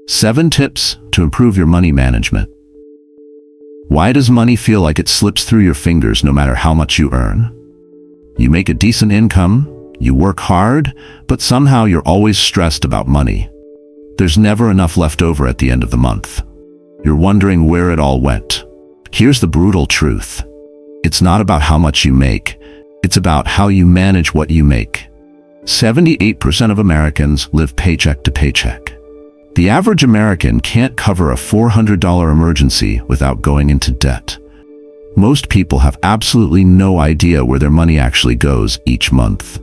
7 tips to improve your money management. Why does money feel like it slips through your fingers no matter how much you earn? You make a decent income, you work hard, but somehow you're always stressed about money. There's never enough left over at the end of the month. You're wondering where it all went. Here's the brutal truth. It's not about how much you make. It's about how you manage what you make. 78% of Americans live paycheck to paycheck. The average American can't cover a $400 emergency without going into debt. Most people have absolutely no idea where their money actually goes each month.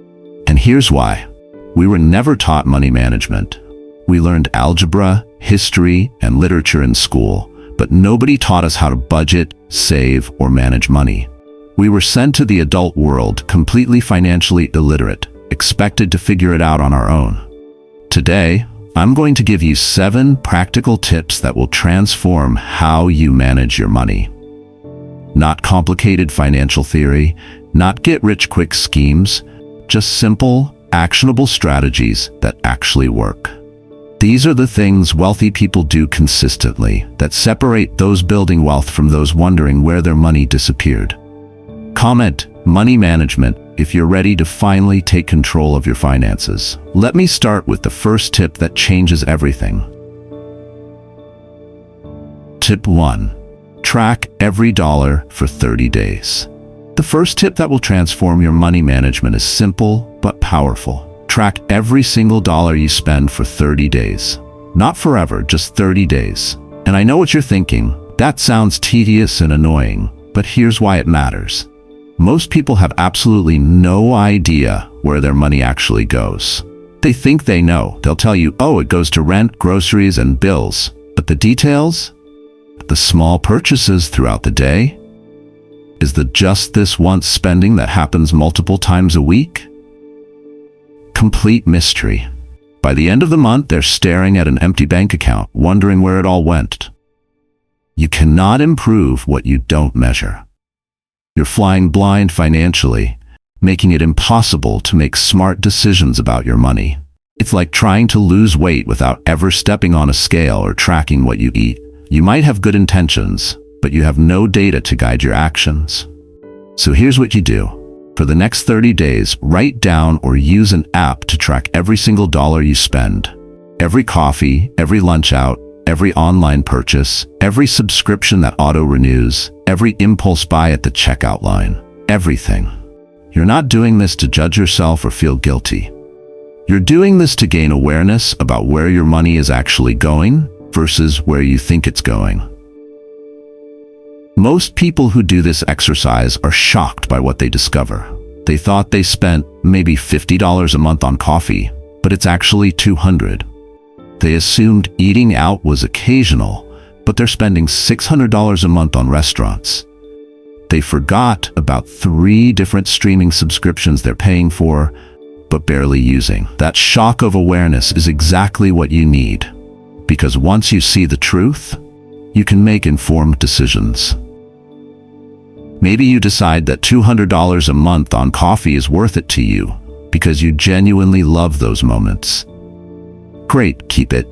And here's why. We were never taught money management. We learned algebra, history, and literature in school, but nobody taught us how to budget, save, or manage money. We were sent to the adult world completely financially illiterate, expected to figure it out on our own. Today, I'm going to give you 7 practical tips that will transform how you manage your money. Not complicated financial theory, not get-rich-quick schemes, just simple, actionable strategies that actually work. These are the things wealthy people do consistently that separate those building wealth from those wondering where their money disappeared. Comment money management if you're ready to finally take control of your finances. Let me start with the first tip that changes everything. Tip 1. Track every dollar for 30 days. The first tip that will transform your money management is simple but powerful. Track every single dollar you spend for 30 days. Not forever, just 30 days. And I know what you're thinking. That sounds tedious and annoying, but here's why it matters. Most people have absolutely no idea where their money actually goes. They think they know. They'll tell you, oh, it goes to rent, groceries, and bills. But the details? The small purchases throughout the day? Is the just this once spending that happens multiple times a week? Complete mystery. By the end of the month, they're staring at an empty bank account, wondering where it all went. You cannot improve what you don't measure. You're flying blind financially, making it impossible to make smart decisions about your money. It's like trying to lose weight without ever stepping on a scale or tracking what you eat. You might have good intentions, but you have no data to guide your actions. So here's what you do. For the next 30 days, write down or use an app to track every single dollar you spend. Every coffee, every lunch out, every online purchase, every subscription that auto-renews, every impulse buy at the checkout line. Everything. You're not doing this to judge yourself or feel guilty. You're doing this to gain awareness about where your money is actually going versus where you think it's going. Most people who do this exercise are shocked by what they discover. They thought they spent maybe $50 a month on coffee, but it's actually $200. They assumed eating out was occasional, but they're spending $600 a month on restaurants. They forgot about 3 different streaming subscriptions they're paying for, but barely using. That shock of awareness is exactly what you need, because once you see the truth, you can make informed decisions. Maybe you decide that $200 a month on coffee is worth it to you, because you genuinely love those moments. Great, keep it.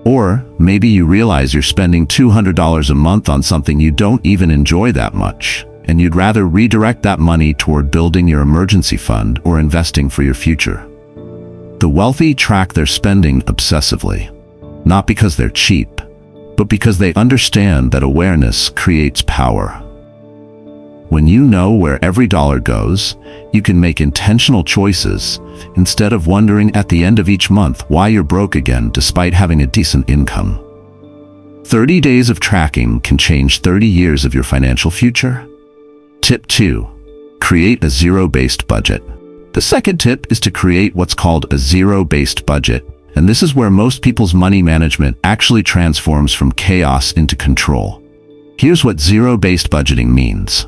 Or maybe you realize you're spending $200 a month on something you don't even enjoy that much, and you'd rather redirect that money toward building your emergency fund or investing for your future. The wealthy track their spending obsessively, not because they're cheap, but because they understand that awareness creates power. When you know where every dollar goes, you can make intentional choices instead of wondering at the end of each month why you're broke again despite having a decent income. 30 days of tracking can change 30 years of your financial future. Tip 2. Create a zero-based budget. The second tip is to create what's called a zero-based budget, and this is where most people's money management actually transforms from chaos into control. Here's what zero-based budgeting means.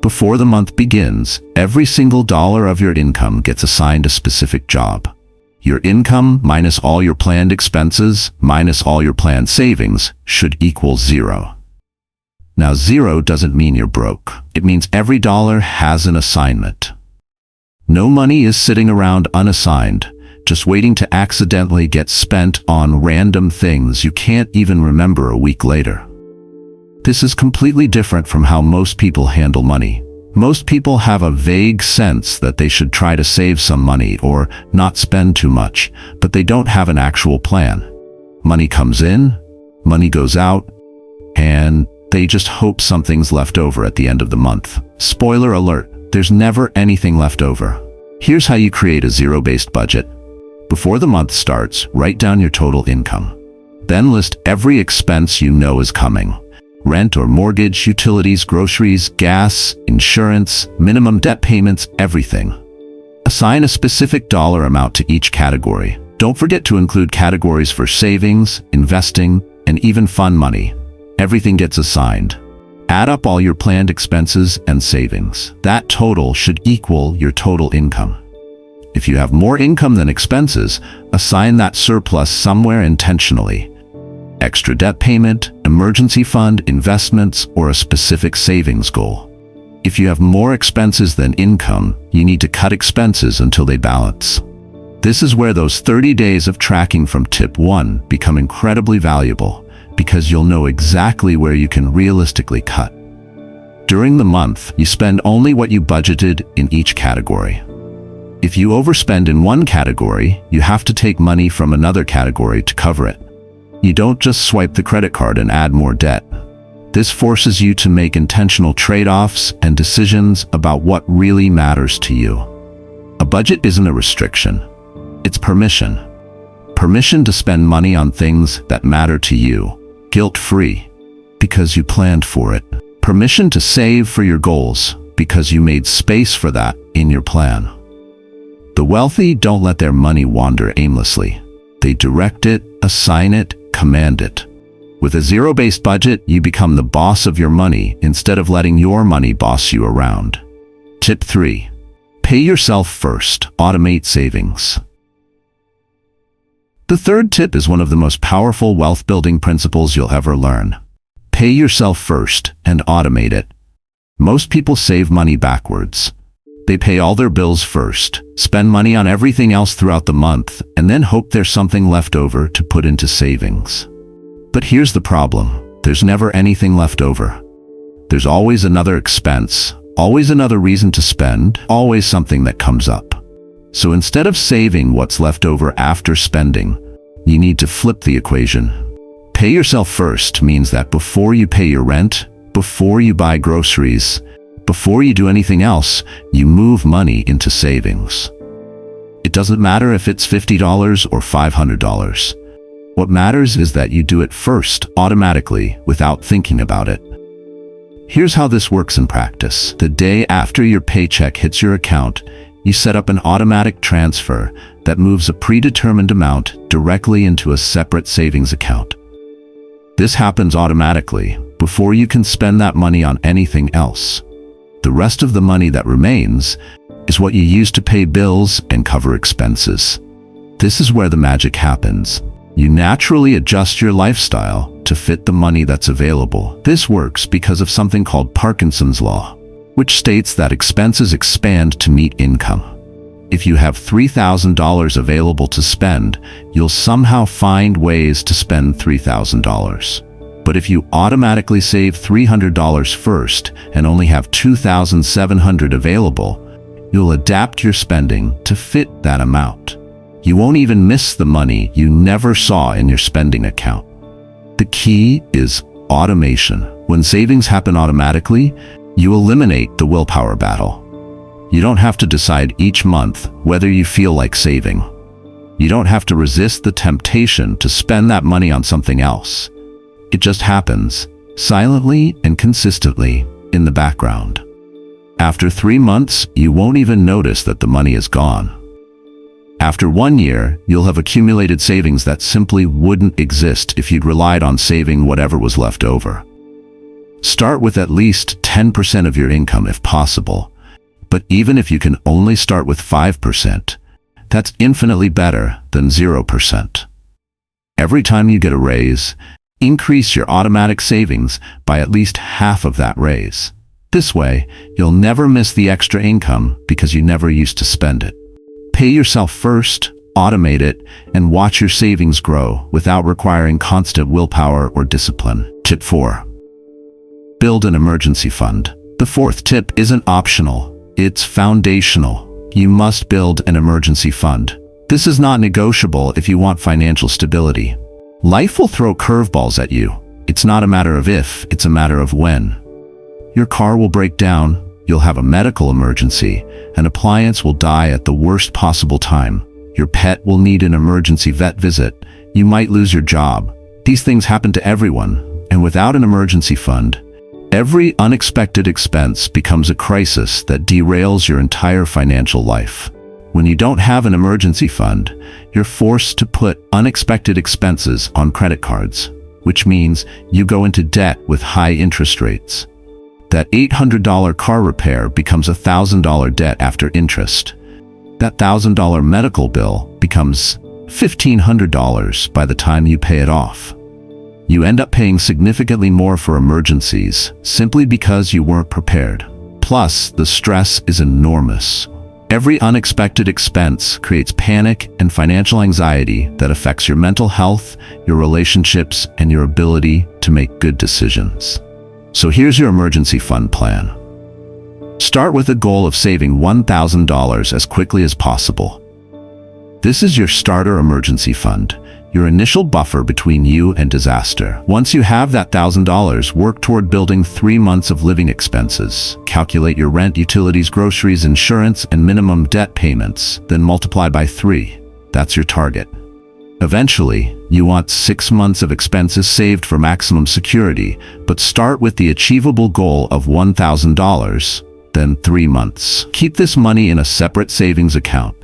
Before the month begins, every single dollar of your income gets assigned a specific job. Your income minus all your planned expenses minus all your planned savings should equal 0. Now, 0 doesn't mean you're broke. It means every dollar has an assignment. No money is sitting around unassigned, just waiting to accidentally get spent on random things you can't even remember a week later. This is completely different from how most people handle money. Most people have a vague sense that they should try to save some money or not spend too much, but they don't have an actual plan. Money comes in, money goes out, and they just hope something's left over at the end of the month. Spoiler alert, there's never anything left over. Here's how you create a zero-based budget. Before the month starts, write down your total income. Then list every expense you know is coming. Rent or mortgage, utilities, groceries, gas, insurance, minimum debt payments, everything. Assign a specific dollar amount to each category. Don't forget to include categories for savings, investing, and even fun money. Everything gets assigned. Add up all your planned expenses and savings. That total should equal your total income. If you have more income than expenses, assign that surplus somewhere intentionally. Extra debt payment, emergency fund, investments, or a specific savings goal. If you have more expenses than income, you need to cut expenses until they balance. This is where those 30 days of tracking from tip 1 become incredibly valuable, because you'll know exactly where you can realistically cut. During the month, you spend only what you budgeted in each category. If you overspend in one category, you have to take money from another category to cover it. You don't just swipe the credit card and add more debt. This forces you to make intentional trade-offs and decisions about what really matters to you. A budget isn't a restriction. It's permission. Permission to spend money on things that matter to you, guilt-free, because you planned for it. Permission to save for your goals, because you made space for that in your plan. The wealthy don't let their money wander aimlessly. They direct it, assign it, command it. With a zero-based budget, you become the boss of your money instead of letting your money boss you around. Tip 3. Pay yourself first. Automate savings. The third tip is one of the most powerful wealth-building principles you'll ever learn. Pay yourself first and automate it. Most people save money backwards. They pay all their bills first, spend money on everything else throughout the month, and then hope there's something left over to put into savings. But here's the problem. There's never anything left over. There's always another expense, always another reason to spend, always something that comes up. So instead of saving what's left over after spending, you need to flip the equation. Pay yourself first means that before you pay your rent, before you buy groceries, before you do anything else, you move money into savings. It doesn't matter if it's $50 or $500. What matters is that you do it first, automatically, without thinking about it. Here's how this works in practice. The day after your paycheck hits your account, you set up an automatic transfer that moves a predetermined amount directly into a separate savings account. This happens automatically, before you can spend that money on anything else. The rest of the money that remains is what you use to pay bills and cover expenses. This is where the magic happens. You naturally adjust your lifestyle to fit the money that's available. This works because of something called Parkinson's Law, which states that expenses expand to meet income. If you have $3,000 available to spend, you'll somehow find ways to spend $3,000. But if you automatically save $300 first and only have $2,700 available, you'll adapt your spending to fit that amount. You won't even miss the money you never saw in your spending account. The key is automation. When savings happen automatically, you eliminate the willpower battle. You don't have to decide each month whether you feel like saving. You don't have to resist the temptation to spend that money on something else. It just happens, silently and consistently, in the background. After 3 months, you won't even notice that the money is gone. After 1 year, you'll have accumulated savings that simply wouldn't exist if you'd relied on saving whatever was left over. Start with at least 10% of your income if possible, but even if you can only start with 5%, that's infinitely better than 0%. Every time you get a raise, increase your automatic savings by at least half of that raise. This way, you'll never miss the extra income because you never used to spend it. Pay yourself first, automate it, and watch your savings grow without requiring constant willpower or discipline. Tip 4. Build an emergency fund. The fourth tip isn't optional, it's foundational. You must build an emergency fund. This is not negotiable if you want financial stability. Life will throw curveballs at you. It's not a matter of if, it's a matter of when. Your car will break down, you'll have a medical emergency, an appliance will die at the worst possible time. Your pet will need an emergency vet visit. You might lose your job. These things happen to everyone, and without an emergency fund, every unexpected expense becomes a crisis that derails your entire financial life. When you don't have an emergency fund, you're forced to put unexpected expenses on credit cards, which means you go into debt with high interest rates. That $800 car repair becomes a $1,000 debt after interest. That $1,000 medical bill becomes $1,500 by the time you pay it off. You end up paying significantly more for emergencies simply because you weren't prepared. Plus, the stress is enormous. Every unexpected expense creates panic and financial anxiety that affects your mental health, your relationships, and your ability to make good decisions. So here's your emergency fund plan. Start with a goal of saving $1,000 as quickly as possible. This is your starter emergency fund, your initial buffer between you and disaster. Once you have that $1,000, work toward building 3 months of living expenses. Calculate your rent, utilities, groceries, insurance, and minimum debt payments, then multiply by 3. That's your target. Eventually, you want 6 months of expenses saved for maximum security, but start with the achievable goal of $1,000, then 3 months. Keep this money in a separate savings account.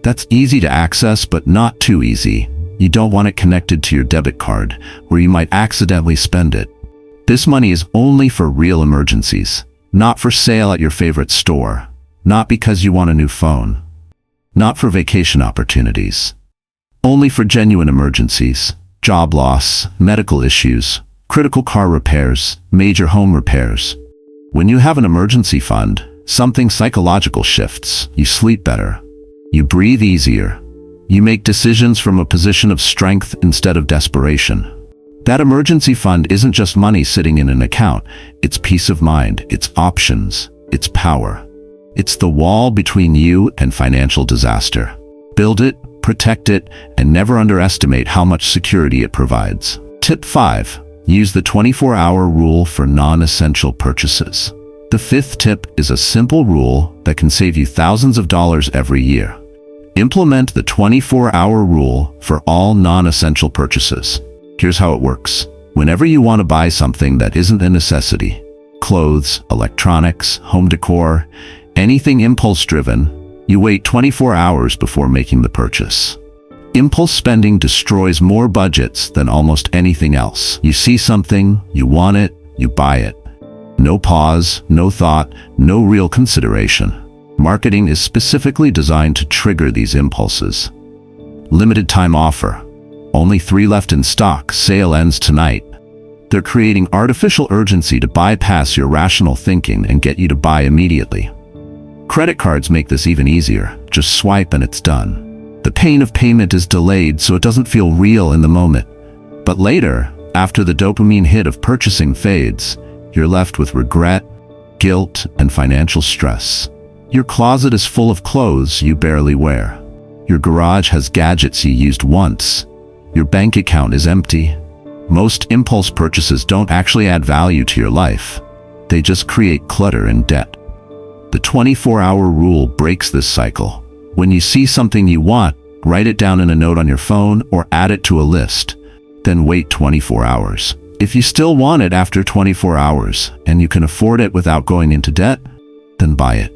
That's easy to access, but not too easy. You don't want it connected to your debit card, where you might accidentally spend it. This money is only for real emergencies, not for sale at your favorite store, not because you want a new phone, not for vacation opportunities. Only for genuine emergencies, job loss, medical issues, critical car repairs, major home repairs. When you have an emergency fund, something psychological shifts. You sleep better. You breathe easier. You make decisions from a position of strength instead of desperation. That emergency fund isn't just money sitting in an account. It's peace of mind, it's options, it's power. It's the wall between you and financial disaster. Build it, protect it, and never underestimate how much security it provides. Tip 5. Use the 24-hour rule for non-essential purchases. The fifth tip is a simple rule that can save you thousands of dollars every year. Implement the 24-hour rule for all non-essential purchases. Here's how it works. Whenever you want to buy something that isn't a necessity, clothes, electronics, home decor, anything impulse-driven, you wait 24 hours before making the purchase. Impulse spending destroys more budgets than almost anything else. You see something, you want it, you buy it. No pause, no thought, no real consideration. Marketing is specifically designed to trigger these impulses. Limited time offer. Only 3 left in stock. Sale ends tonight. They're creating artificial urgency to bypass your rational thinking and get you to buy immediately. Credit cards make this even easier. Just swipe and it's done. The pain of payment is delayed so it doesn't feel real in the moment. But later, after the dopamine hit of purchasing fades, you're left with regret, guilt, and financial stress. Your closet is full of clothes you barely wear. Your garage has gadgets you used once. Your bank account is empty. Most impulse purchases don't actually add value to your life. They just create clutter and debt. The 24-hour rule breaks this cycle. When you see something you want, write it down in a note on your phone or add it to a list. Then wait 24 hours. If you still want it after 24 hours and you can afford it without going into debt, then buy it.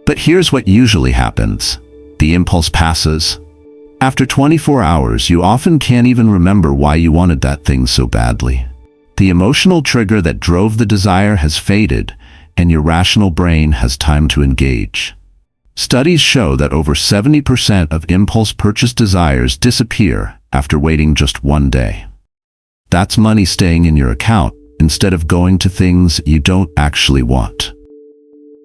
But here's what usually happens. The impulse passes. After 24 hours, you often can't even remember why you wanted that thing so badly. The emotional trigger that drove the desire has faded, and your rational brain has time to engage. Studies show that over 70% of impulse purchase desires disappear after waiting just 1 day. That's money staying in your account instead of going to things you don't actually want.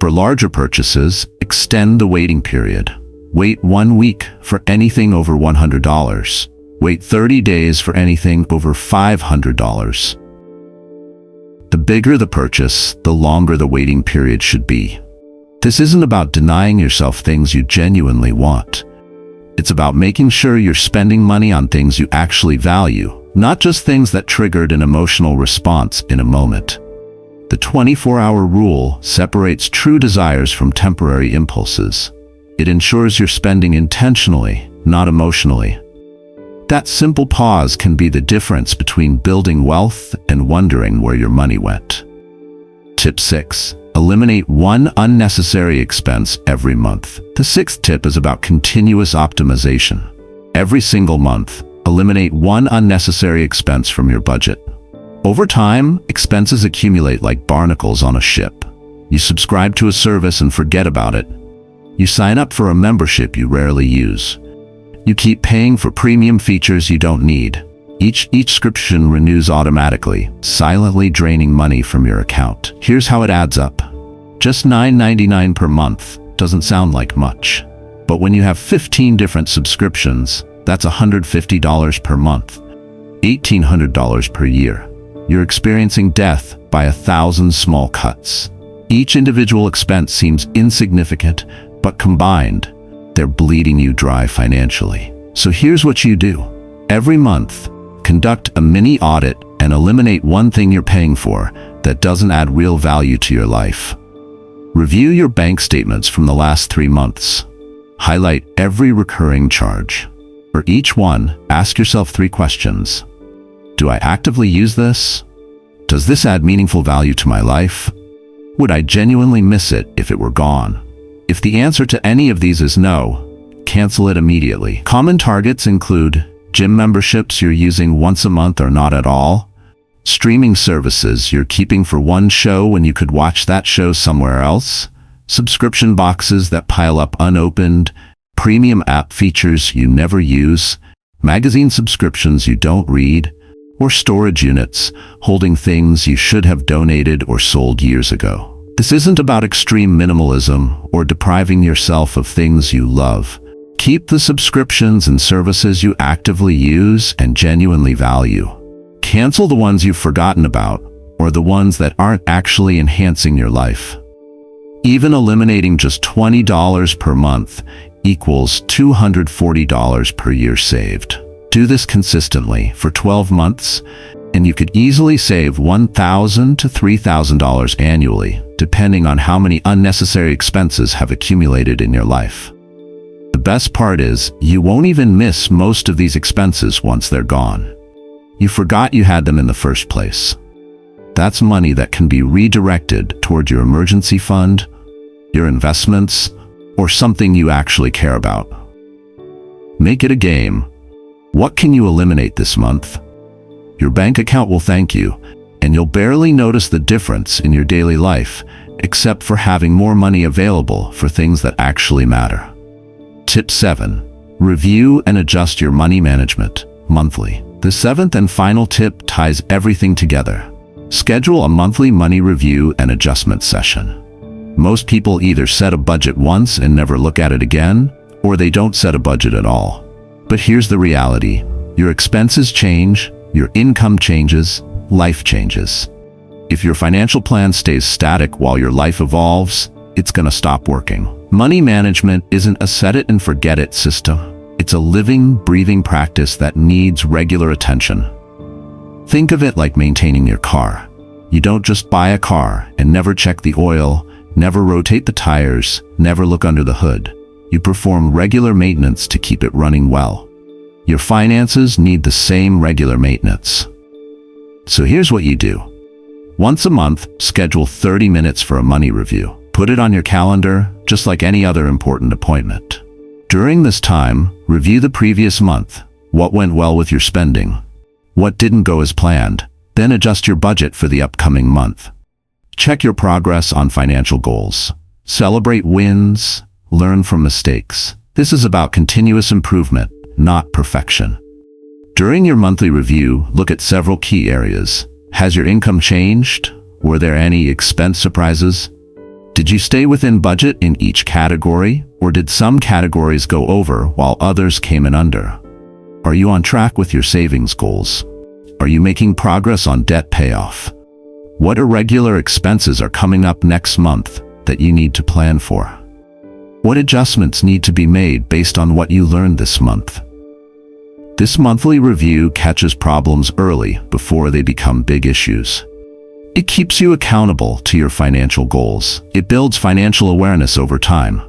For larger purchases, extend the waiting period. Wait 1 week for anything over $100. Wait 30 days for anything over $500. The bigger the purchase, the longer the waiting period should be. This isn't about denying yourself things you genuinely want. It's about making sure you're spending money on things you actually value, not just things that triggered an emotional response in a moment. The 24-hour rule separates true desires from temporary impulses. It ensures you're spending intentionally, not emotionally. That simple pause can be the difference between building wealth and wondering where your money went. Tip 6. Eliminate one unnecessary expense every month. The 6th tip is about continuous optimization. Every single month, eliminate one unnecessary expense from your budget. Over time, expenses accumulate like barnacles on a ship. You subscribe to a service and forget about it. You sign up for a membership you rarely use. You keep paying for premium features you don't need. Each subscription renews automatically, silently draining money from your account. Here's how it adds up. Just $9.99 per month doesn't sound like much. But when you have 15 different subscriptions, that's $150 per month, $1,800 per year. You're experiencing death by 1,000 small cuts. Each individual expense seems insignificant, but combined, they're bleeding you dry financially. So here's what you do. Every month, conduct a mini audit and eliminate one thing you're paying for that doesn't add real value to your life. Review your bank statements from the last 3 months. Highlight every recurring charge. For each one, ask yourself 3 questions. Do I actively use this? Does this add meaningful value to my life? Would I genuinely miss it if it were gone? If the answer to any of these is no, cancel it immediately. Common targets include gym memberships you're using once a month or not at all, streaming services you're keeping for one show when you could watch that show somewhere else, subscription boxes that pile up unopened, premium app features you never use, magazine subscriptions you don't read, or storage units holding things you should have donated or sold years ago. This isn't about extreme minimalism or depriving yourself of things you love. Keep the subscriptions and services you actively use and genuinely value. Cancel the ones you've forgotten about or the ones that aren't actually enhancing your life. Even eliminating just $20 per month equals $240 per year saved. Do this consistently for 12 months, and you could easily save $1,000 to $3,000 annually, depending on how many unnecessary expenses have accumulated in your life. The best part is, you won't even miss most of these expenses once they're gone. You forgot you had them in the first place. That's money that can be redirected toward your emergency fund, your investments, or something you actually care about. Make it a game. What can you eliminate this month? Your bank account will thank you, and you'll barely notice the difference in your daily life, except for having more money available for things that actually matter. Tip 7. Review and adjust your money management monthly. The 7th and final tip ties everything together. Schedule a monthly money review and adjustment session. Most people either set a budget once and never look at it again, or they don't set a budget at all. But here's the reality. Your expenses change, your income changes, life changes. If your financial plan stays static while your life evolves, it's gonna stop working. Money management isn't a set-it-and-forget-it system. It's a living, breathing practice that needs regular attention. Think of it like maintaining your car. You don't just buy a car and never check the oil, never rotate the tires, never look under the hood. You perform regular maintenance to keep it running well. Your finances need the same regular maintenance. So here's what you do. Once a month, schedule 30 minutes for a money review. Put it on your calendar, just like any other important appointment. During this time, review the previous month. What went well with your spending? What didn't go as planned? Then adjust your budget for the upcoming month. Check your progress on financial goals. Celebrate wins, learn from mistakes. This is about continuous improvement, not perfection. During your monthly review, look at several key areas. Has your income changed? Were there any expense surprises? Did you stay within budget in each category, or did some categories go over while others came in under? Are you on track with your savings goals? Are you making progress on debt payoff? What irregular expenses are coming up next month that you need to plan for? What adjustments need to be made based on what you learned this month? This monthly review catches problems early before they become big issues. It keeps you accountable to your financial goals. It builds financial awareness over time.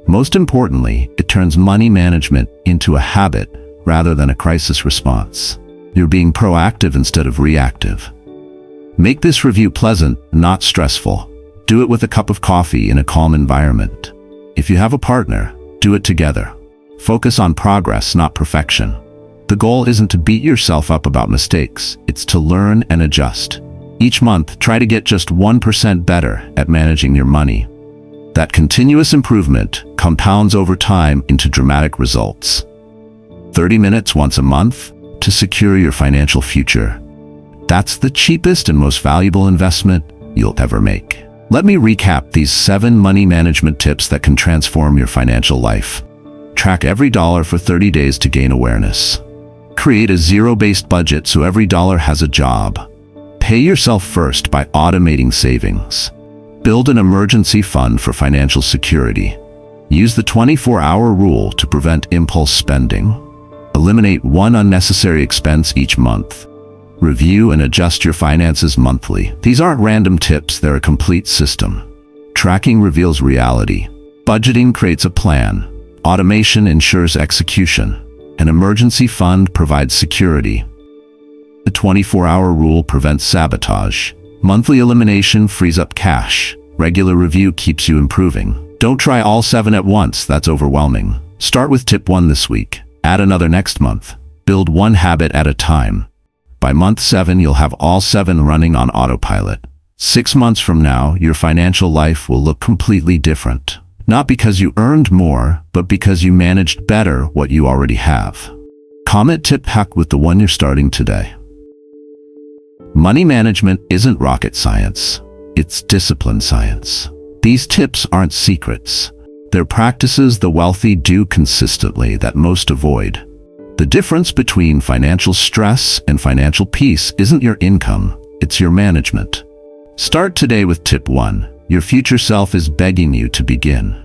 Most importantly, it turns money management into a habit rather than a crisis response. You're being proactive instead of reactive. Make this review pleasant, not stressful. Do it with a cup of coffee in a calm environment. If you have a partner, do it together. Focus on progress, not perfection. The goal isn't to beat yourself up about mistakes, it's to learn and adjust. Each month, try to get just 1% better at managing your money. That continuous improvement compounds over time into dramatic results. 30 minutes once a month to secure your financial future. That's the cheapest and most valuable investment you'll ever make. Let me recap these 7 money management tips that can transform your financial life. Track every dollar for 30 days to gain awareness. Create a zero-based budget so every dollar has a job. Pay yourself first by automating savings. Build an emergency fund for financial security. Use the 24-hour rule to prevent impulse spending. Eliminate one unnecessary expense each month. Review and adjust your finances monthly. These aren't random tips, they're a complete system. Tracking reveals reality. Budgeting creates a plan. Automation ensures execution. An emergency fund provides security. The 24-hour rule prevents sabotage. Monthly elimination frees up cash. Regular review keeps you improving. Don't try all 7 at once, that's overwhelming. Start with tip 1 this week. Add another next month. Build one habit at a time. By month 7, you'll have all 7 running on autopilot. 6 months from now, your financial life will look completely different. Not because you earned more, but because you managed better what you already have. Comment tip hack with the one you're starting today. Money management isn't rocket science. It's discipline science. These tips aren't secrets. They're practices the wealthy do consistently that most avoid. The difference between financial stress and financial peace isn't your income, it's your management. Start today with tip 1. Your future self is begging you to begin.